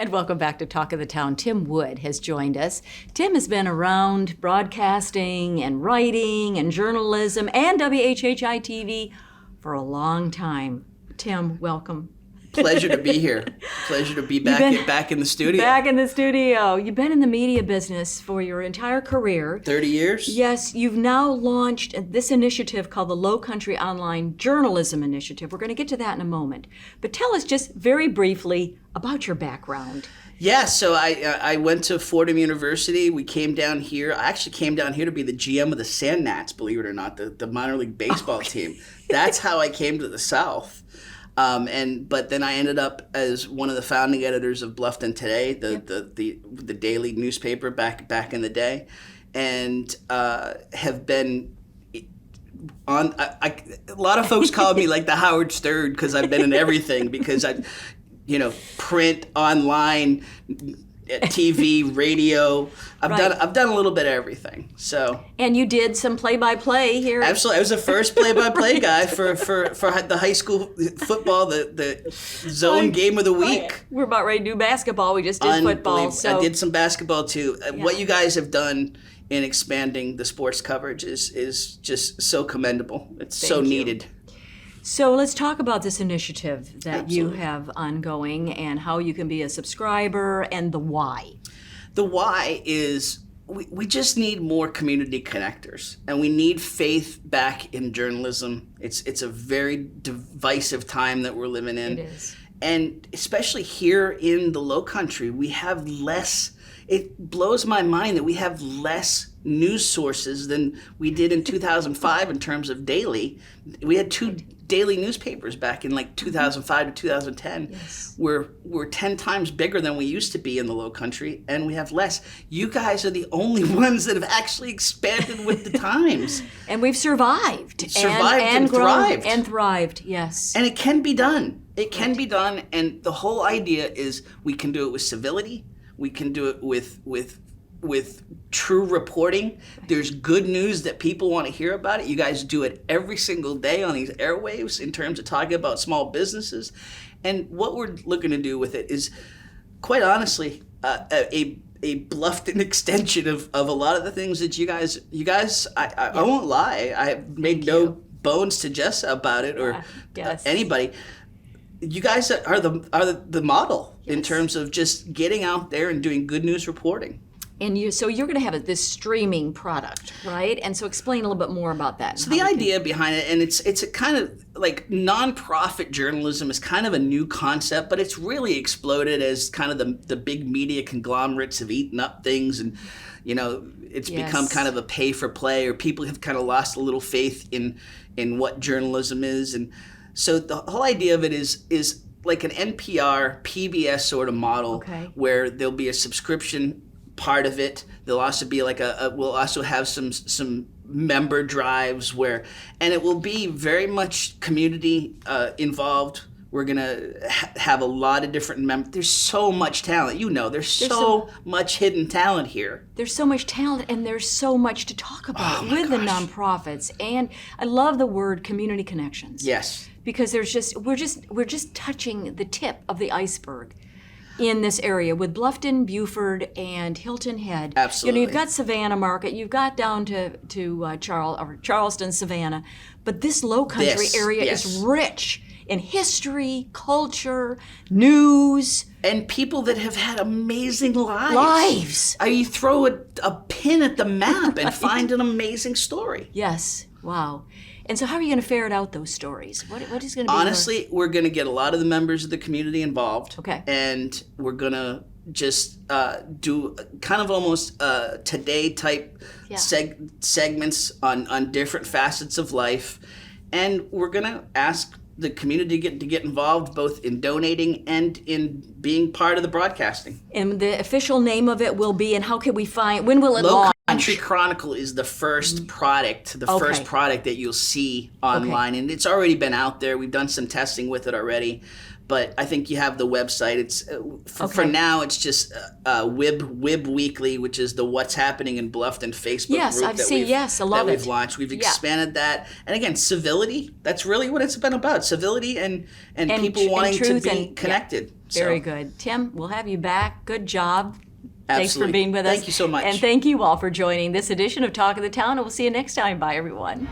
And welcome back to Talk of the Town. Tim Wood has joined us. Tim has been around broadcasting and writing and journalism and WHHI-TV for a long time. Tim, welcome. Pleasure to be here. Pleasure to be back in the studio. Back in the studio. You've been in the media business for your entire career. 30 years? Yes. You've now launched this initiative called the Lowcountry Online Journalism Initiative. We're going to get to that in a moment. But tell us just very briefly about your background. Yeah, so I went to Fordham University. We came down here. I actually came down here to be the GM of the Sand Gnats, believe it or not, the minor league baseball team. That's how I came to the South. But then I ended up as one of the founding editors of Bluffton Today, the daily newspaper back in the day, and have been on. A lot of folks call me like the Howard Stern because I've been in everything because print, online, TV, radio. I've done a little bit of everything. So. And you did some play-by-play here. Absolutely, I was the first play-by-play guy for the high school football, the zone game of the week. We're about ready to do basketball. We just did football. So. I did some basketball too. Yeah. What you guys have done in expanding the sports coverage is just so commendable. It's so needed. So let's talk about this initiative that Absolutely. You have ongoing and how you can be a subscriber and the why. The why is we just need more community connectors and we need faith back in journalism. It's a very divisive time that we're living in. It is. And especially here in the Lowcountry, we have less. It blows my mind that we have less news sources than we did in 2005 in terms of daily. We had 2 daily newspapers back in like 2005 to 2010. Yes. We're 10 times bigger than we used to be in the Lowcountry, and we have less. You guys are the only ones that have actually expanded with the times. And we've survived. And thrived. And thrived, yes. And it can be done. It can be done, and the whole idea is we can do it with civility. We can do it with true reporting. There's good news that people want to hear about it. You guys do it every single day on these airwaves in terms of talking about small businesses. And what we're looking to do with it is, quite honestly, a Bluffton extension of a lot of the things that you guys. I won't lie. I have made no bones to Jess about it or anybody. You guys are the model in terms of just getting out there and doing good news reporting. And so you're going to have this streaming product, right? And so explain a little bit more about that. So the idea behind it, and it's a kind of like nonprofit journalism is kind of a new concept, but it's really exploded as kind of the big media conglomerates have eaten up things, and it's become kind of a pay for play, or people have kind of lost a little faith in what journalism is. And so the whole idea of it is like an NPR, PBS sort of model, where there'll be a subscription part of it. There'll also be like we'll also have some member drives and it will be very much community involved. We're gonna have a lot of different members. There's so much talent. There's so much hidden talent here. There's so much talent, and there's so much to talk about with the nonprofits. And I love the word community connections. Yes. Because we're just touching the tip of the iceberg in this area with Bluffton, Beaufort, and Hilton Head. Absolutely. You've got Savannah Market, you've got down to Charleston, Savannah, but this Lowcountry area is rich in history, culture, news. And people that have had amazing lives. You throw a pin at the map and find an amazing story. Yes. Wow. And so how are you going to ferret out those stories? What is going to be Honestly, we're going to get a lot of the members of the community involved. Okay. And we're going to just do kind of almost today type segments on different facets of life. And we're going to ask the community to get involved both in donating and in being part of the broadcasting. And the official name of it will be, and how can we when will it launch? Lowcountry Chronicle is the first product, first product that you'll see online, and it's already been out there. We've done some testing with it already, but I think you have the website. It's for now. It's just WHIB Weekly, which is the What's Happening in Bluffton Facebook group we've launched. We've expanded that, and again, civility. That's really what it's been about: civility and people wanting to be connected. Very good, Tim. We'll have you back. Good job. Absolutely. Thanks for being with us. Thank you so much. And thank you all for joining this edition of Talk of the Town, and we'll see you next time. Bye, everyone.